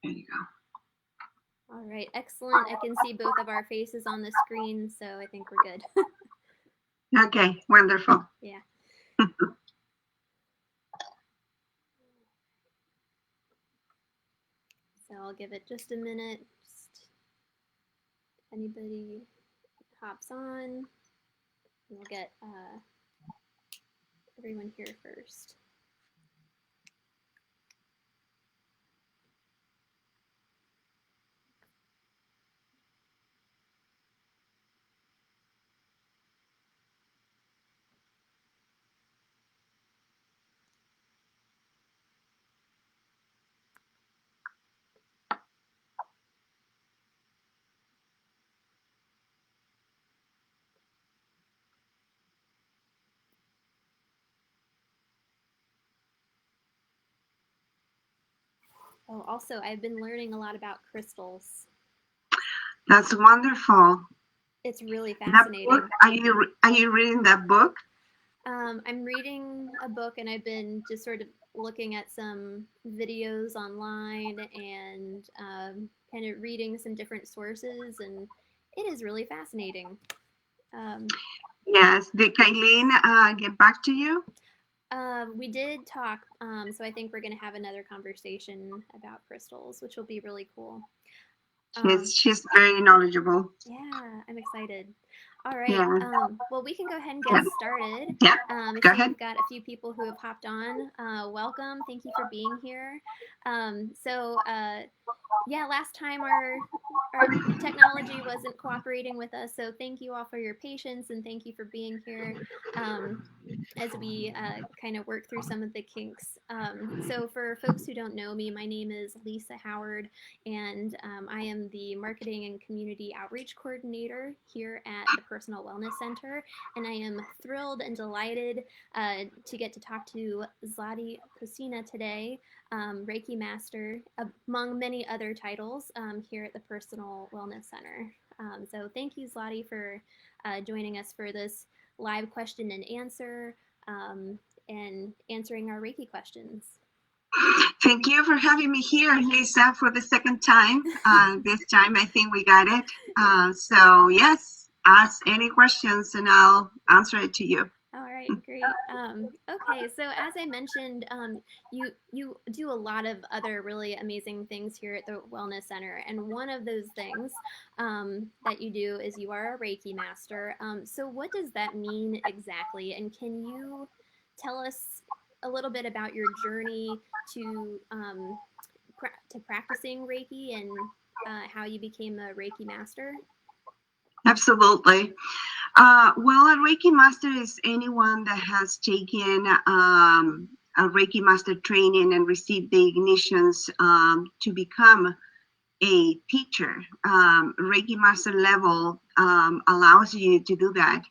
There you go. All right, excellent. I can see both of our faces on the screen, so I think we're good. Okay, wonderful. Yeah. So I'll give it just a minute. Just if anybody hops on, we'll get everyone here first. Oh, also, I've been learning a lot about crystals. That's wonderful. It's really That book, fascinating. are you reading that book? I'm reading a book and I've been just sort of looking at some videos online and kind of reading some different sources, and it is really fascinating. Um, Yes. Did Kylene get back to you? we did talk, so I think we're going to have another conversation about crystals, which will be really cool. Um, She's very knowledgeable. Yeah, I'm excited. All right. Yeah. Well, we can go ahead and Yeah. get started. Yeah. I Go see ahead. we've got a few people who have hopped on. Welcome. Thank you for being here. Yeah, last time our technology wasn't cooperating with us, so thank you all for your patience and thank you for being here. Um, as we kind of work through some of the kinks. So, for folks who don't know me, my name is Lisa Howard, and I am the Marketing and Community Outreach Coordinator here at the Personal Wellness Center. And I am thrilled and delighted to get to talk to Zlati Kosina today, Reiki Master, among many other titles here at the Personal Wellness Center. So, thank you, Zlati, for joining us for this live question and answer um, and answering our Reiki questions. Thank you for having me here, Lisa, for the second time. This time I think we got it. So yes, ask any questions and I'll answer it to you. All right, great. Okay, so as I mentioned, you do a lot of other really amazing things here at the Wellness Center, and one of those things that you do is you are a Reiki master. So what does that mean exactly? And can you tell us a little bit about your journey to to practicing Reiki and how you became a Reiki master? Absolutely. Well, a Reiki Master is anyone that has taken a Reiki Master training and received the ignitions to become a teacher. Reiki Master level allows you to do that,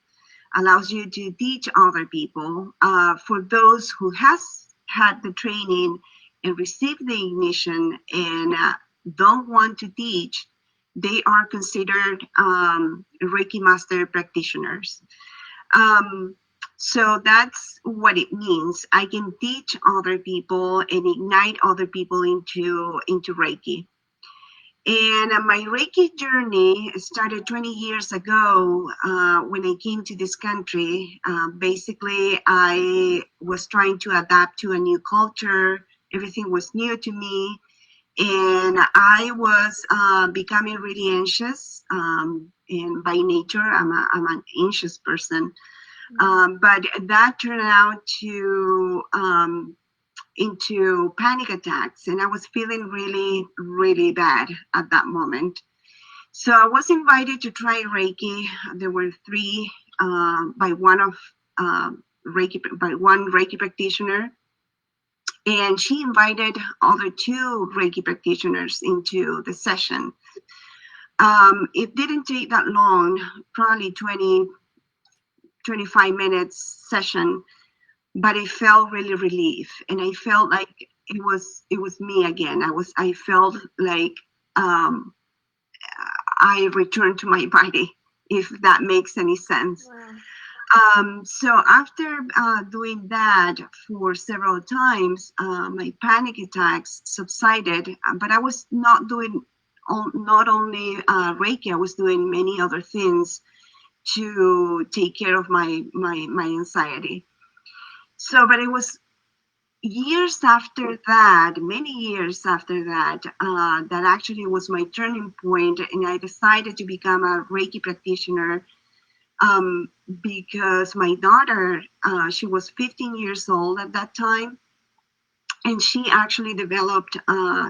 allows you to teach other people. For those who has had the training and received the ignition and don't want to teach, they are considered Reiki Master practitioners. Um, so that's what it means. I can teach other people and ignite other people into Reiki. And my Reiki journey started 20 years ago when I came to this country. Basically, I was trying to adapt to a new culture. Everything was new to me. And I was becoming really anxious. And by nature, I'm an anxious person. But that turned out to into panic attacks, and I was feeling really, really bad at that moment. So I was invited to try Reiki. There were three by one of Reiki by one Reiki practitioner, and she invited other two Reiki practitioners into the session. It didn't take that long, probably 25 minutes session, but I felt really relief, and I felt like it was me again. I felt like um, I returned to my body, if that makes any sense. Wow. So after doing that for several times, my panic attacks subsided. But I was not doing not only Reiki, I was doing many other things to take care of my anxiety. So, but it was years after that, many years after that, that actually was my turning point, and I decided to become a Reiki practitioner, um, because my daughter, she was 15 years old at that time, and she actually developed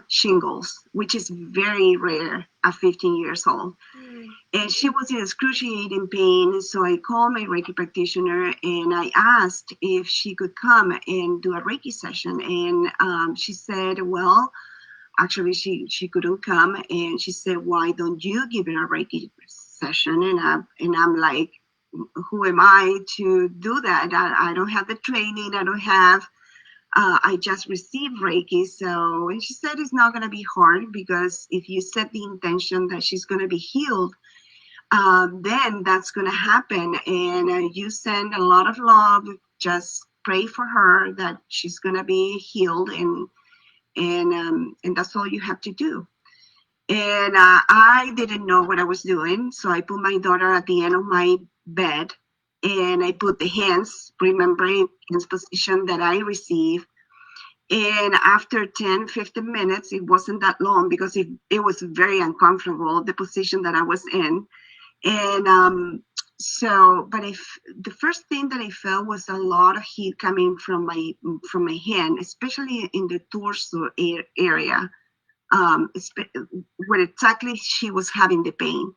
shingles, which is very rare at 15 years old. Mm. And she was in excruciating pain. So I called my Reiki practitioner and I asked if she could come and do a Reiki session. And she said, well, actually, she couldn't come. And she said, why don't you give her a Reiki session? And I'm like, who am I to do that? I don't have the training. I don't have, I just received Reiki. So, and she said it's not going to be hard because if you set the intention that she's going to be healed, then that's going to happen. And you send a lot of love. Just pray for her that she's going to be healed, and that's all you have to do. And I didn't know what I was doing, so I put my daughter at the end of my bed, and I put the hands, remembering hands position that I received. And after 10, 15 minutes, it wasn't that long because it was very uncomfortable, the position that I was in. And so, but if the first thing that I felt was a lot of heat coming from my hand, especially in the torso area, where exactly she was having the pain.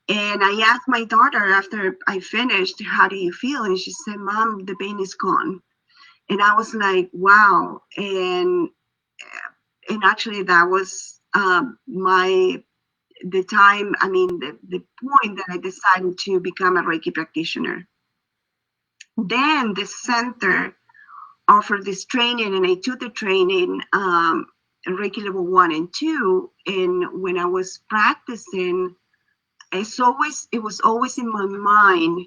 And I asked my daughter after I finished, "How do you feel?" And she said, "Mom, the pain is gone." And I was like, "Wow!" And actually, that was my the time, I mean, the point that I decided to become a Reiki practitioner. Then the center offered this training, and I took the training, Reiki level 1 and 2. And when I was practicing, it was always in my mind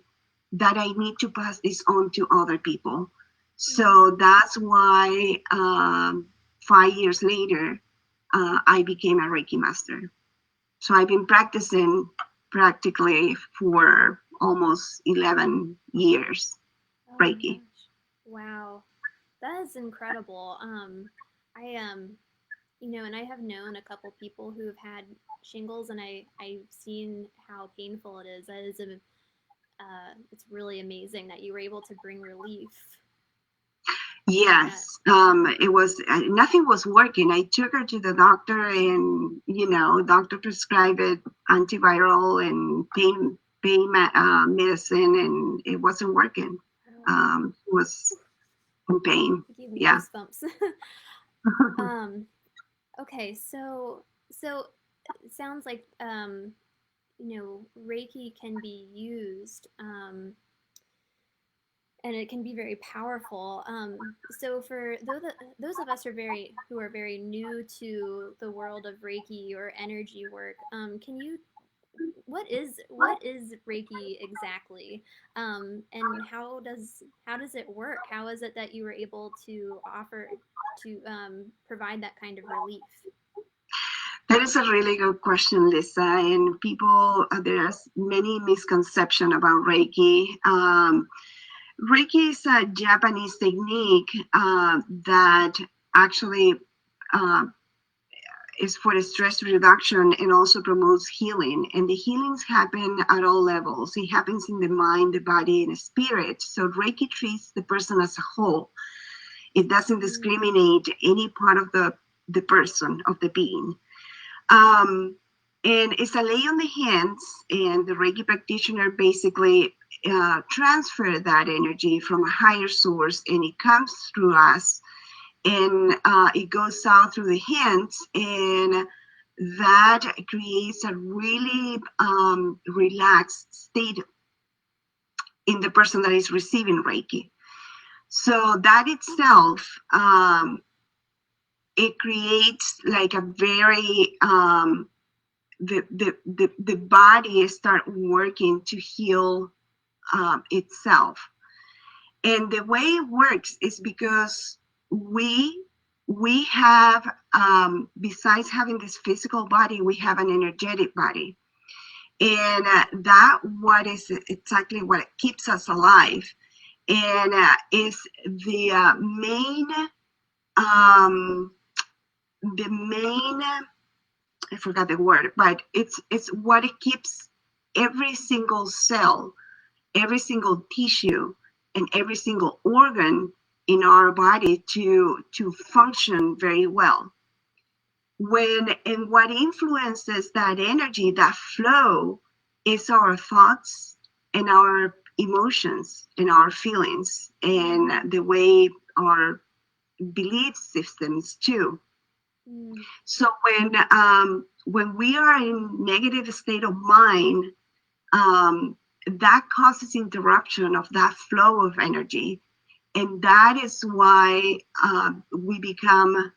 that I need to pass this on to other people. So that's why 5 years later, I became a Reiki master. So I've been practicing practically for almost 11 years, Oh my Reiki. gosh. Wow. That is incredible. I and I have known a couple people who have had shingles, and I've seen how painful it is. That is it's really amazing that you were able to bring relief like that. Yes, it was nothing was working. I took her to the doctor, and doctor prescribed it antiviral and medicine, and it wasn't working. Oh, It was in pain. it gave me Yeah. goosebumps. um, okay, so it sounds like Reiki can be used, and it can be very powerful. So for those of us who are very new to the world of Reiki or energy work, can you what is Reiki exactly, and how does it work? How is it that you were able to offer to provide that kind of relief? That is a really good question, Lisa. And people, there's many misconceptions about Reiki. Reiki is a Japanese technique that actually uh, is for stress reduction and also promotes healing. And the healings happen at all levels. It happens in the mind, the body, and the spirit. So Reiki treats the person as a whole. It doesn't Mm. discriminate any part of the person, of the being. Um, and it's a lay on the hands, and the Reiki practitioner basically transfer that energy from a higher source, and it comes through us, and it goes out through the hands, and that creates a really relaxed state in the person that is receiving Reiki. So that itself, it creates like a very the body start working to heal itself. And the way it works is because we have, besides having this physical body, we have an energetic body, and that what is exactly what keeps us alive, and is the um, main, I forgot the word, but it's what it keeps every single cell, every single tissue, and every single organ in our body to function very well. And what influences that energy, that flow, is our thoughts and our emotions and our feelings and the way our belief systems too. So when we are in negative state of mind, that causes interruption of that flow of energy, and that is why we become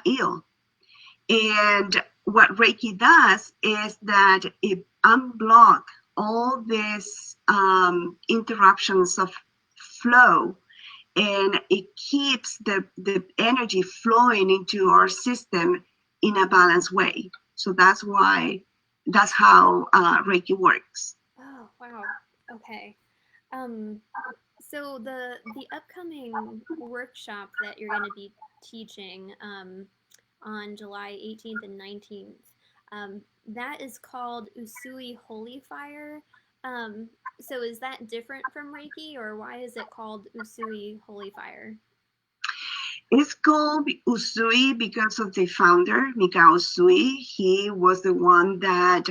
ill. And what Reiki does is that it unblocks all these interruptions of flow, and it keeps the energy flowing into our system in a balanced way. So that's how Reiki works. Oh, wow. Okay. Um, so the upcoming workshop that you're going to be teaching on July 18th and 19th, that is called Usui Holy Fire. Um, so is that different from Reiki, or why is it called Usui Holy Fire? It's called Usui because of the founder, Mikao Usui. He was the one that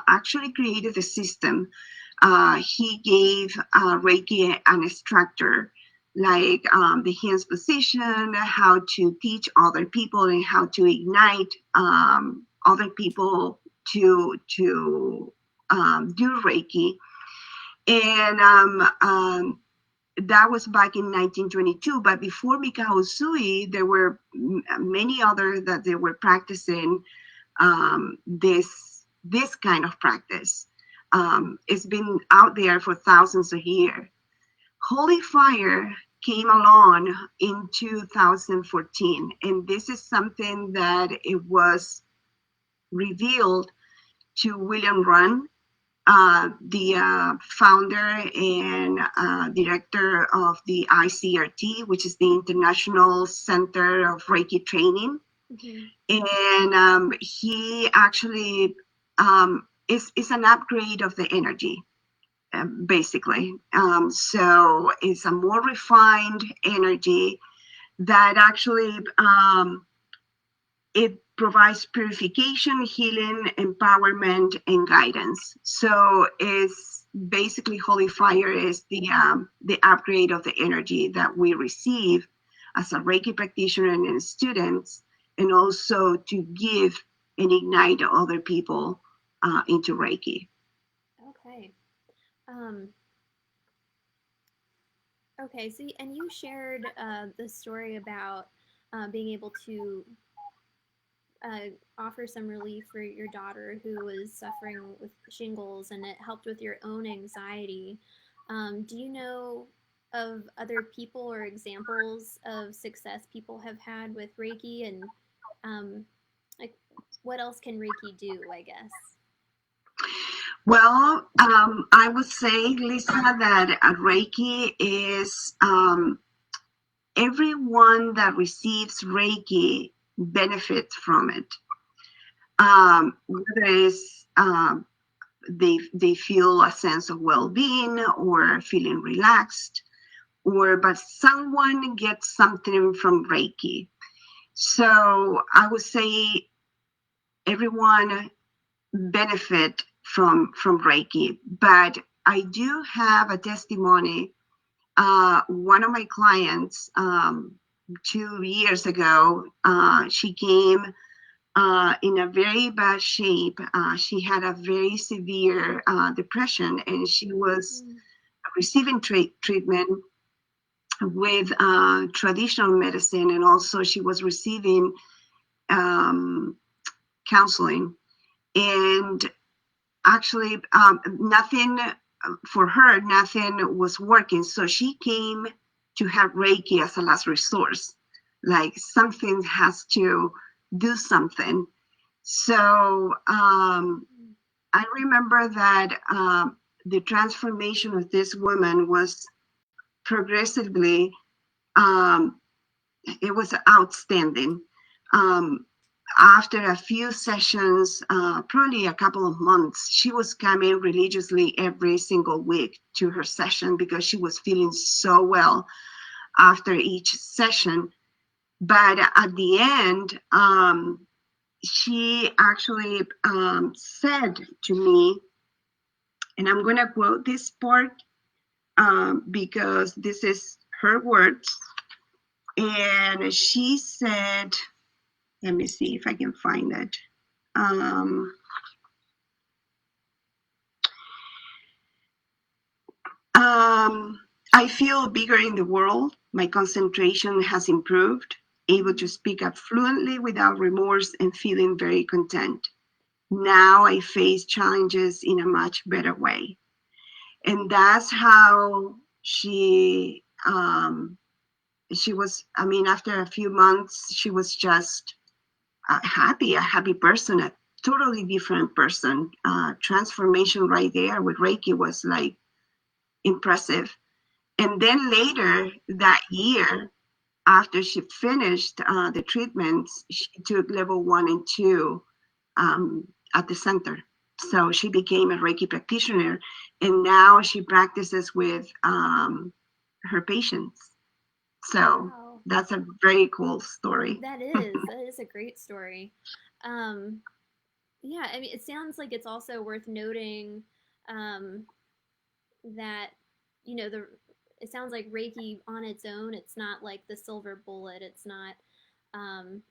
actually created the system. He gave Reiki an structure, like the hands position, how to teach other people, and how to ignite other people to do Reiki. And that was back in 1922. But before Mikao Usui, there were many others that they were practicing this kind of practice. It's been out there for thousands of years. Holy Fire came along in 2014, and this is something that it was revealed to William Runn, the founder and director of the ICRT, which is the International Center of Reiki Training. Mm-hmm. And he actually is an upgrade of the energy, basically. So it's a more refined energy that actually it provides purification, healing, empowerment, and guidance. So it's basically Holy Fire is the upgrade of the energy that we receive as a Reiki practitioner and students, and also to give and ignite other people into Reiki. Okay. Okay. So, and you shared the story about being able to offer some relief for your daughter who was suffering with shingles, and it helped with your own anxiety. Do you know of other people or examples of success people have had with Reiki, and like what else can Reiki do, I guess? Well, I would say, Lisa, that Reiki is everyone that receives Reiki benefits from it. Whether it's they feel a sense of well-being or feeling relaxed, but someone gets something from Reiki. So I would say everyone benefit from Reiki. But I do have a testimony. One of my clients 2 years ago, she came in a very bad shape. She had a very severe depression, and she was receiving treatment with traditional medicine, and also she was receiving counseling. And actually, nothing for her, nothing was working. So she came to have Reiki as a last resource. Like something has to do something. So I remember that the transformation of this woman was progressively, um, it was outstanding. Um, After a few sessions, probably a couple of months, she was coming religiously every single week to her session because she was feeling so well after each session. But at the end, she actually said to me, and I'm going to quote this part because this is her words. And she said, let me see if I can find it. Um, I feel bigger in the world. My concentration has improved, able to speak up fluently without remorse and feeling very content. Now I face challenges in a much better way. And that's how she was, I mean, after a few months, she was just a happy person, a totally different person. Transformation right there with Reiki was like impressive. And then later that year, after she finished the treatments, she took level 1 and 2 at the center. So she became a Reiki practitioner, and now she practices with her patients. So Wow. that's a very cool story. That is a great story. Um, yeah, I mean, it sounds like it's also worth noting um, that the it sounds like Reiki on its own. It's not like the silver bullet. It's not.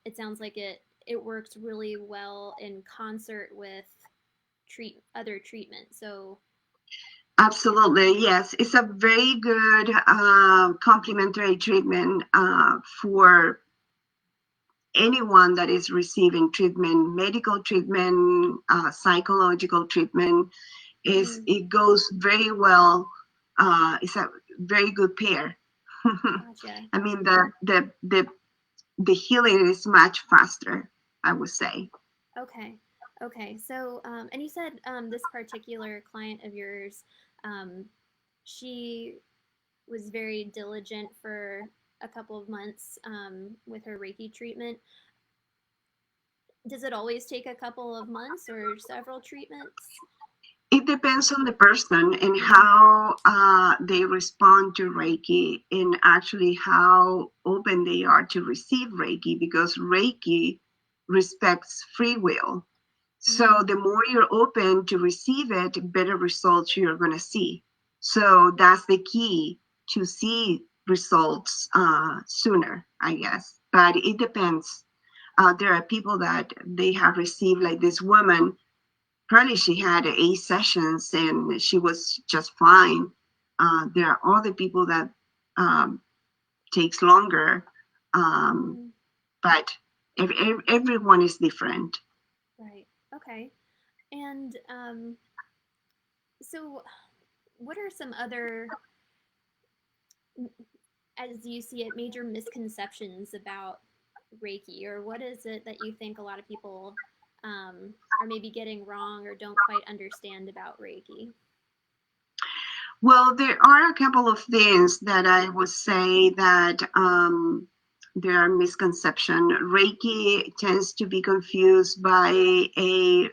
It sounds like it works really well in concert with other treatment. So yeah. Absolutely, yes. It's a very good complementary treatment for anyone that is receiving treatment, medical treatment, psychological treatment. It goes very well. It's a very good pair. Gotcha. I mean, the healing is much faster, I would say. Okay. Okay. So, and you said this particular client of yours, um, she was very diligent for a couple of months with her Reiki treatment. Does it always take a couple of months or several treatments? It depends on the person and Mm, how they respond to Reiki, and actually how open they are to receive Reiki, because Reiki respects free will. So mm, the more you're open to receive it, better results you're going to see. So that's the key, to see results sooner, I guess. But it depends. There are people that they have received, like this woman, probably she had 8 sessions and she was just fine. There are other people that um, takes longer, um, mm. but everyone is different. Right. Okay. And so, what are some other, as you see it, major misconceptions about Reiki, or what is it that you think a lot of people are maybe getting wrong or don't quite understand about Reiki? Well, there are a couple of things that I would say that there are misconception. Reiki tends to be confused by a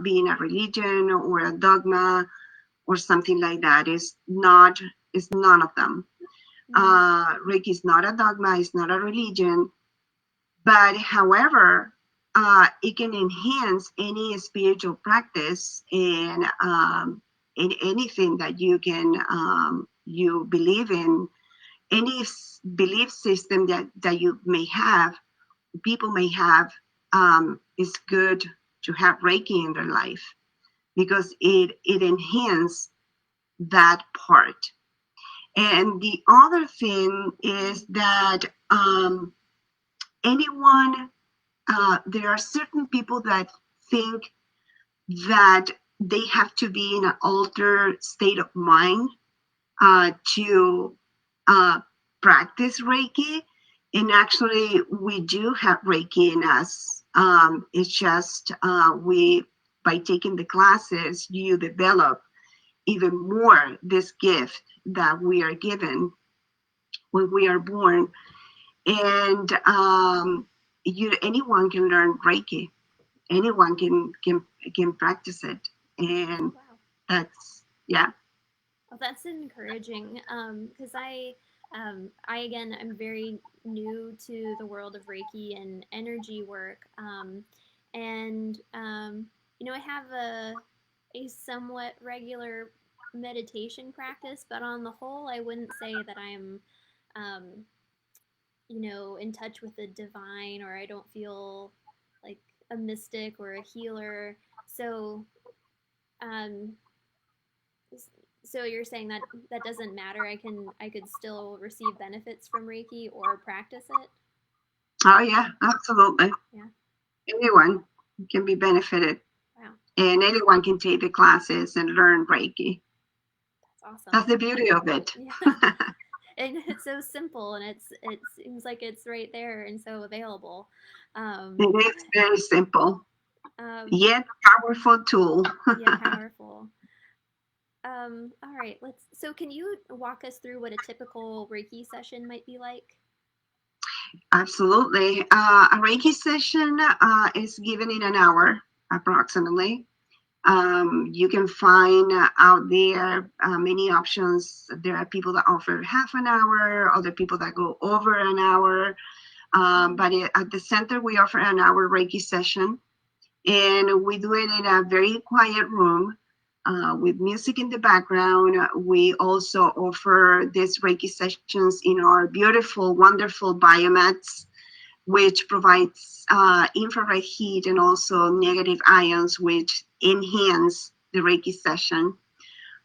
being a religion or a dogma or something like that. It's not. It's none of them. Mm, Reiki is not a dogma. It's not a religion. But however, it can enhance any spiritual practice, and in anything that you believe in, any belief system that you may have, people may have, is good to have Reiki in their life, because it enhances that part. And the other thing is that anyone there are certain people that think that they have to be in an altered state of mind to practice Reiki. And actually, we do have Reiki in us. It's just we, by taking the classes, you develop even more this gift that we are given when we are born. And anyone can learn Reiki. Anyone can practice it, and Wow. that's yeah. Well, that's encouraging. Because I again, I'm very new to the world of Reiki and energy work. And I have a somewhat regular meditation practice, but on the whole, I wouldn't say that I'm, um, in touch with the divine, or I don't feel like a mystic or a healer. So, um, so you're saying that that doesn't matter. I could still receive benefits from Reiki or practice it. Oh yeah, absolutely. Yeah. Anyone can be benefited, Wow. and anyone can take the classes and learn Reiki. That's awesome. That's the beauty of it. Yeah. And it's so simple, and it seems like it's right there and so available. Um, It is very simple, um, yet powerful tool. Yet powerful. All right, let's. So, can you walk us through what a typical Reiki session might be like? Absolutely. A Reiki session is given in an hour approximately. You can find out there many options. There are people that offer half an hour, other people that go over an hour. But at the center, we offer an hour Reiki session, and we do it in a very quiet room with music in the background. We also offer these Reiki sessions in our beautiful, wonderful biomats, which provides infrared heat and also negative ions, which enhance the Reiki session.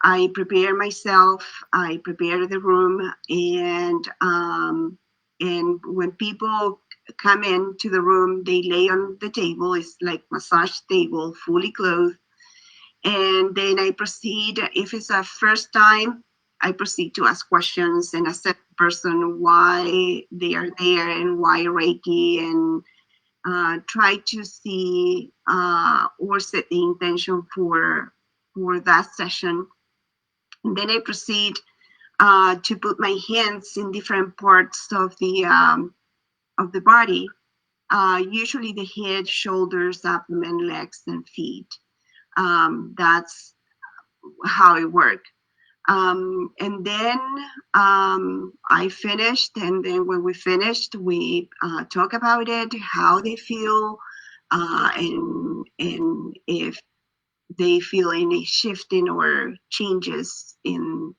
I prepare myself, I prepare the room, and when people come into the room, they lay on the table. It's like massage table, fully clothed, and then I proceed. If it's a first time, I proceed to ask questions and assess the person why they are there and why Reiki, and try to see or set the intention for that session. And then I proceed to put my hands in different parts of the body, usually the head, shoulders, abdomen, legs, and feet. That's how it works. And then I finished, and then when we finished, we talk about it, how they feel, and if they feel any shifting or changes in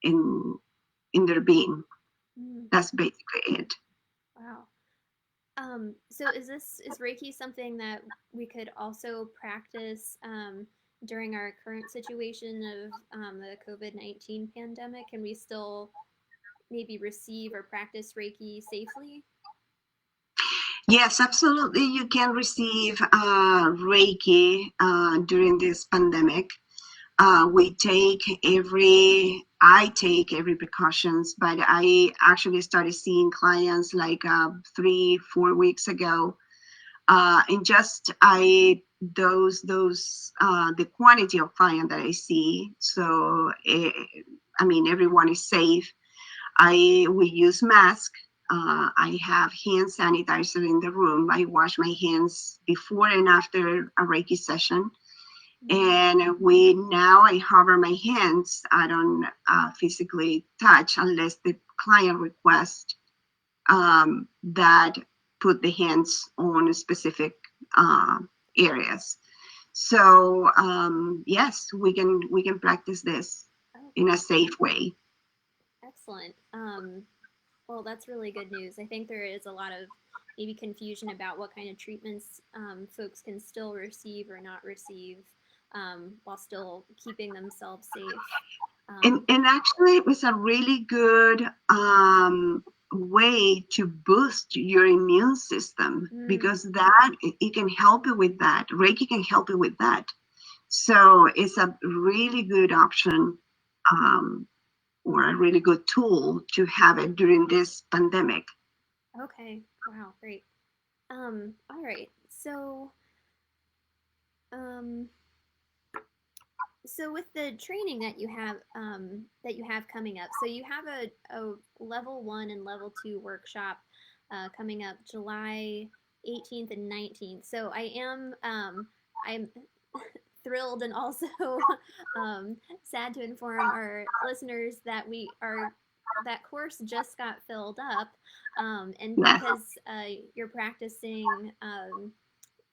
in their being. Mm, That's basically it. wow. So is Reiki something that we could also practice during our current situation of the COVID-19 pandemic? Can we still maybe receive or practice Reiki safely? Yes, absolutely. You can receive Reiki during this pandemic. I take every precautions, but I actually started seeing clients like 3, 4 weeks ago. And just the quantity of client that I see. So, I mean, everyone is safe. We use mask. I have hand sanitizer in the room. I wash my hands before and after a Reiki session. Mm, And I hover my hands. I don't physically touch unless the client requests that put the hands on specific uh, areas. So yes, we can practice this in a okay, safe way. excellent. Well, that's really good news. I think there is a lot of maybe confusion about what kind of treatments folks can still receive or not receive while still keeping themselves safe. Um, And actually, it was a really good way to boost your immune system, mm, because that it can help you with that. Reiki can help you with that. So it's a really good option, um, or a really good tool to have it during this pandemic. Okay. Wow. Great. All right. Um, so with the training that you have coming up, so you have a level 1 and level 2 workshop coming up July 18th and 19th. So I'm thrilled and also sad to inform our listeners that that course just got filled up, and Yes, because you're practicing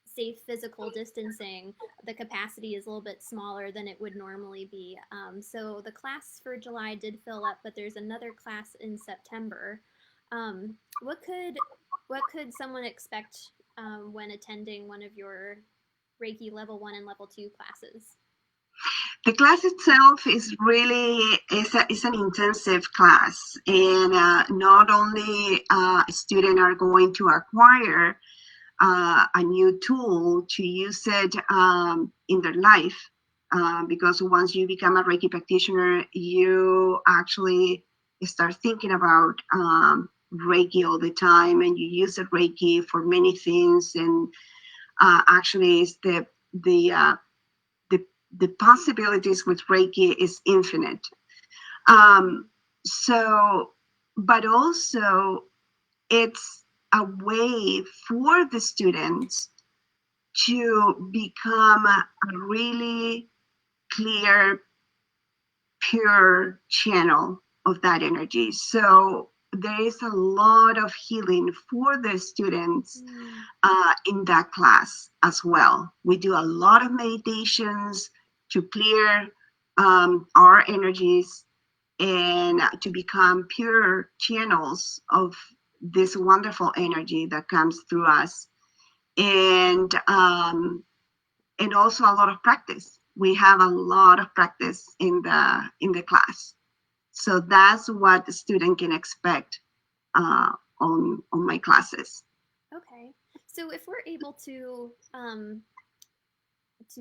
safe physical distancing, the capacity is a little bit smaller than it would normally be. So the class for July did fill up, but there's another class in September. Um, what could someone expect when attending one of your Reiki level 1 and level 2 classes? the class itself is an intensive class, and not only students are going to acquire a new tool to use it in their life. Because once you become a Reiki practitioner, you actually start thinking about Reiki all the time, and you use the Reiki for many things. And actually, it's the, uh, the the possibilities with Reiki is infinite. Um, so, but also it's a way for the students to become a really clear, pure channel of that energy. So there is a lot of healing for the students Mm. in that class as well. We do a lot of meditations to clear our energies and to become pure channels of this wonderful energy that comes through us. And also a lot of practice. We have a lot of practice in the class, so that's what the student can expect uh, on my classes. Okay. So if we're able to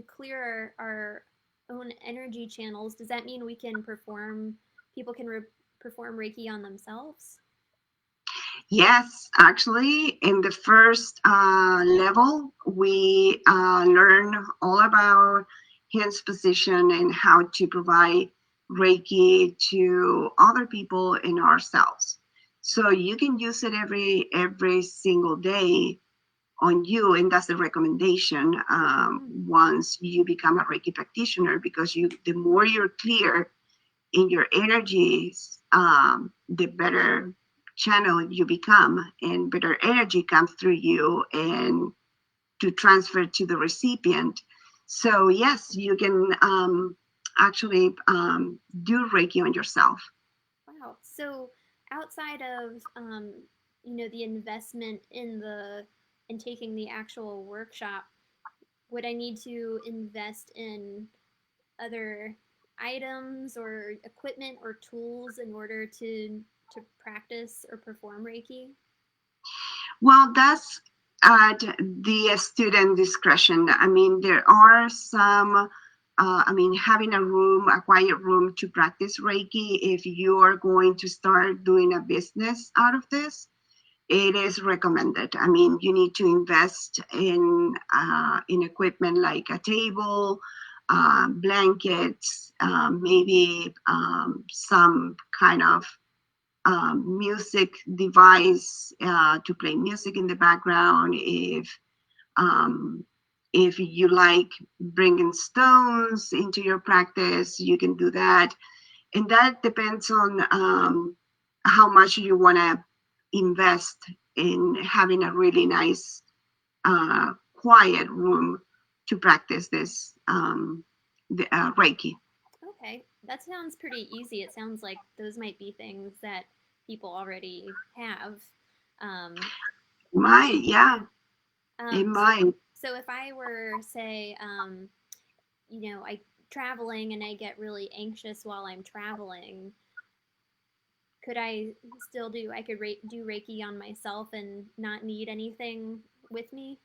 clear our own energy channels, does that mean we can perform? People can perform Reiki on themselves? Yes, actually, in the first level, we learn all about hands position and how to provide Reiki to other people and ourselves. So you can use it every single day on you, and that's the recommendation Mm. once you become a Reiki practitioner, because the more you're clear in your energies, the better channel you become, and better energy comes through you and to transfer to the recipient. So yes, you can actually do Reiki on yourself. Wow. So outside of the investment in taking the actual workshop, would I need to invest in other items or equipment or tools in order to practice or perform Reiki? Well, that's at the student discretion. I mean, there are some, I mean, having a room, a quiet room to practice Reiki, if you are going to start doing a business out of this, it is recommended. I mean, you need to invest in equipment like a table, blankets, maybe some kind of music device to play music in the background. Um, if you like bringing stones into your practice, you can do that, and that depends on how much you want to invest in having a really nice, quiet room to practice this Reiki. Okay, that sounds pretty easy. It sounds like those might be things that people already have. Um, Might, yeah, yeah. it Um, might. so if I were, say, I traveling and I get really anxious while I'm traveling, could I still do? I could do Reiki on myself and not need anything with me.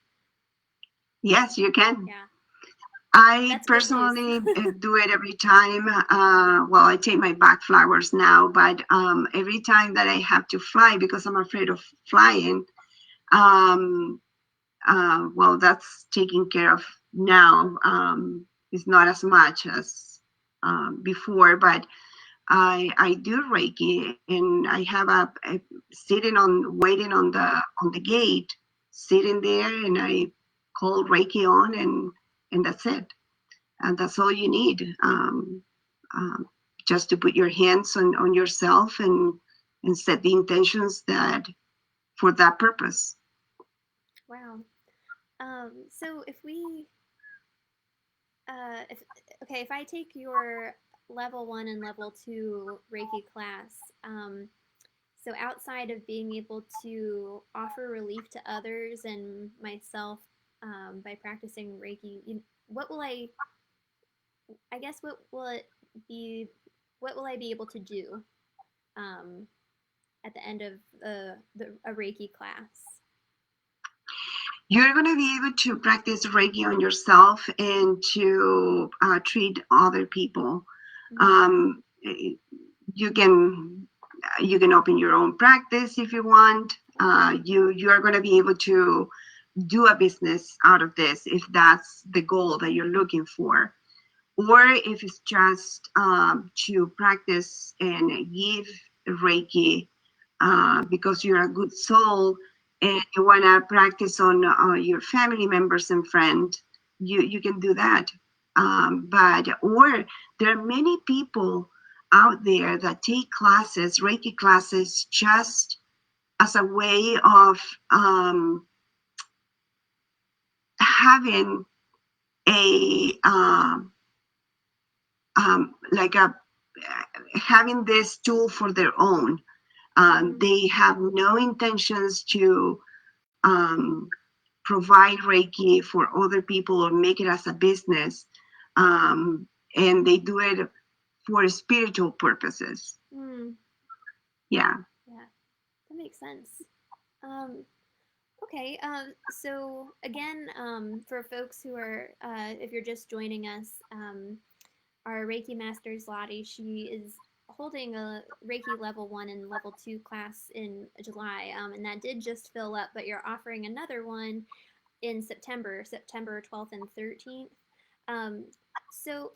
Yes, you can. Yeah. I That's good news. personally do it every time. Well, I take my back flowers now, but every time that I have to fly because I'm afraid of flying, um, well, that's taken care of now. It's not as much as before, but I do Reiki, and I have a sitting on waiting on the gate, sitting there, and I call Reiki on, and that's it. And that's all you need, um, just to put your hands on yourself and set the intentions that for that purpose. Wow. So if okay, if I take your level 1 and level 2 Reiki class, so outside of being able to offer relief to others and myself by practicing Reiki, what will I guess what will it be? What will I be able to do um, at the end of a Reiki class? You're going to be able to practice Reiki on yourself and to treat other people. Mm-hmm. Um, you can you can open your own practice if you want. You are going to be able to do a business out of this if that's the goal that you're looking for, or if it's just to practice and give Reiki because you're a good soul and you want to practice on your family members and friends, you can do that. But or there are many people out there that take classes, Reiki classes, just as a way of having a like a having this tool for their own. Mm-hmm. They have no intentions to um, provide Reiki for other people or make it as a business. And they do it for spiritual purposes. Mm, Yeah. yeah, that makes sense. Um, okay, so again, for folks who are, if you're just joining us, our Reiki Master Zlati, she is holding a Reiki level 1 and level 2 class in July, and that did just fill up, but you're offering another one in September 12th and 13th. Um, so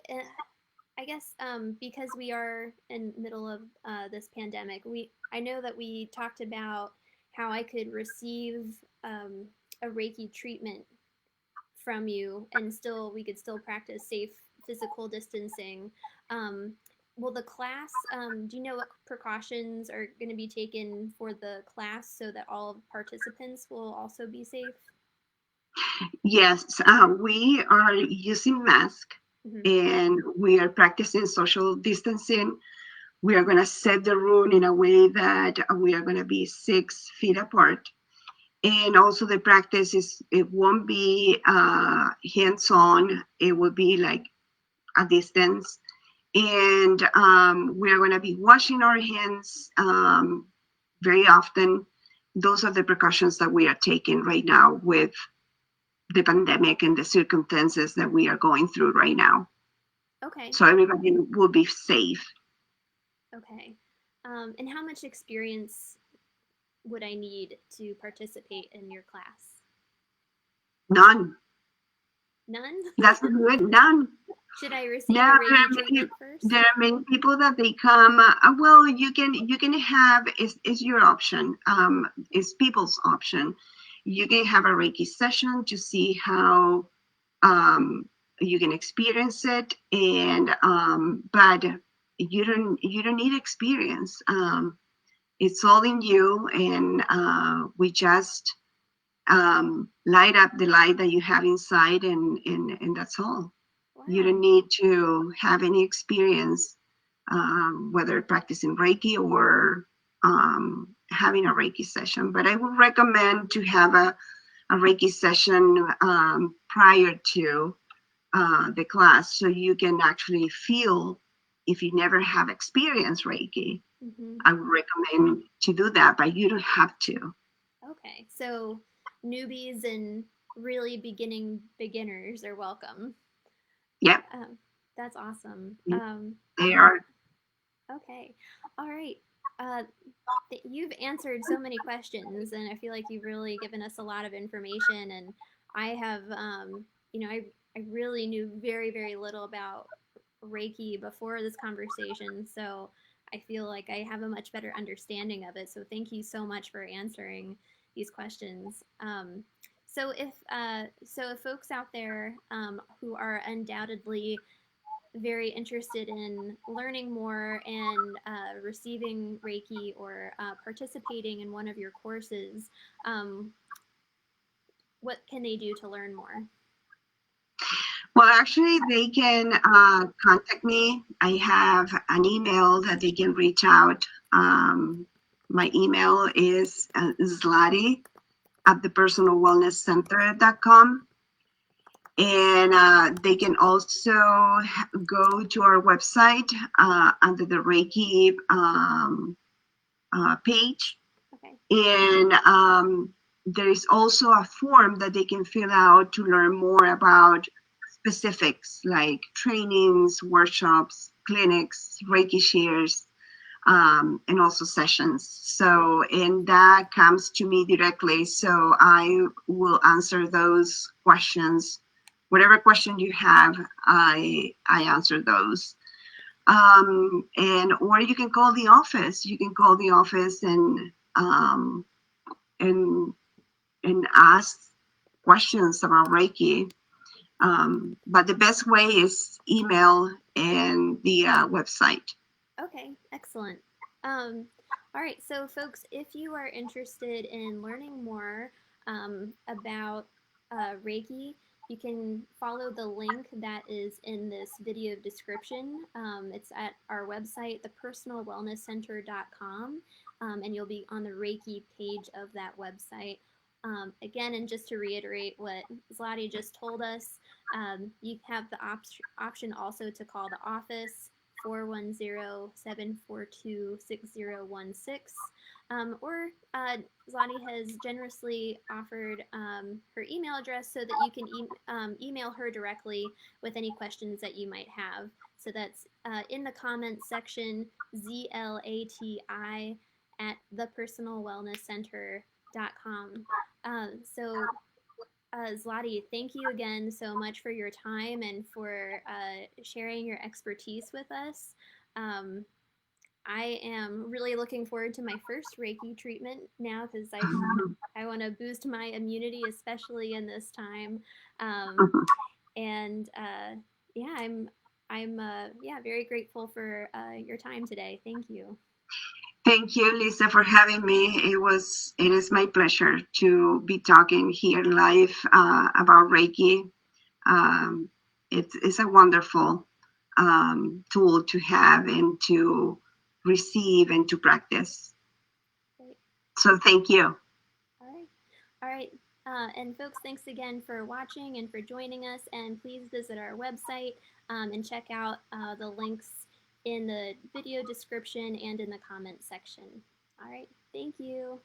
I guess because we are in the middle of this pandemic, I know that we talked about how I could receive a Reiki treatment from you, and still we could still practice safe physical distancing. Um, will the class? Do you know what precautions are going to be taken for the class so that all participants will also be safe? Yes, we are using masks Mm-hmm. and we are practicing social distancing. We are going to set the room in a way that we are going to be 6 feet apart. And also the practice is, it won't be hands-on. It will be like a distance. And we are going to be washing our hands very often. Those are the precautions that we are taking right now with the pandemic and the circumstances that we are going through right now. Okay. So everybody will be safe. Okay. And how much experience would I need to participate in your class? None. None? That's good. None. Should I receive Yeah, a there Reiki are many, treatment first? there are many people that they come. Well, you can have is your option. It's people's option. You can have a Reiki session to see how um, you can experience it, and but you don't need experience. It's all in you, and we just light up the light that you have inside, and that's all. You don't Wow. need to have any experience, whether practicing Reiki or having a Reiki session. But I would recommend to have a Reiki session prior to the class so you can actually feel if you never have experienced Reiki. Mm-hmm. I would recommend to do that, but you don't have to. Okay. So newbies and really beginning beginners are welcome. Yep, That's awesome. they are. Okay. All right. Uh, you've answered so many questions, and I feel like you've really given us a lot of information. And I have, I really knew very, very little about Reiki before this conversation. So I feel like I have a much better understanding of it. So thank you so much for answering these questions. So if folks out there who are undoubtedly very interested in learning more and receiving Reiki or participating in one of your courses, um, what can they do to learn more? Well, actually, they can contact me. I have an email that they can reach out. My email is Zlati at thepersonalwellnesscenter.com. And they can also go to our website under the Reiki page. Okay. And there is also a form that they can fill out to learn more about specifics like trainings, workshops, clinics, Reiki shares, and also sessions. So, and that comes to me directly. So I will answer those questions. Whatever question you have, I answer those. And or you can call the office. You can call the office and ask questions about Reiki. But the best way is email and the website. Okay, excellent. All right, so folks, if you are interested in learning more about Reiki, you can follow the link that is in this video description. It's at our website, thepersonalwellnesscenter.com, and you'll be on the Reiki page of that website. Again, and just to reiterate what Zlati just told us, you have the option also to call the office 410-742-6016. Or Zlati has generously offered her email address so that you can email her directly with any questions that you might have. So that's in the comments section, ZLATI at thepersonalwellnesscenter.com. So Zlati, thank you again so much for your time and for sharing your expertise with us. Um, I am really looking forward to my first Reiki treatment now because I want to boost my immunity, especially in this time. Um, and yeah, I'm very grateful for your time today. Thank you. Thank you, Lisa, for having me. It is my pleasure to be talking here live about Reiki. Um, it's a wonderful tool to have and to receive and to practice. Great. So thank you. All right. All right. And folks, thanks again for watching and for joining us. And please visit our website and check out the links in the video description and in the comment section. All right. Thank you.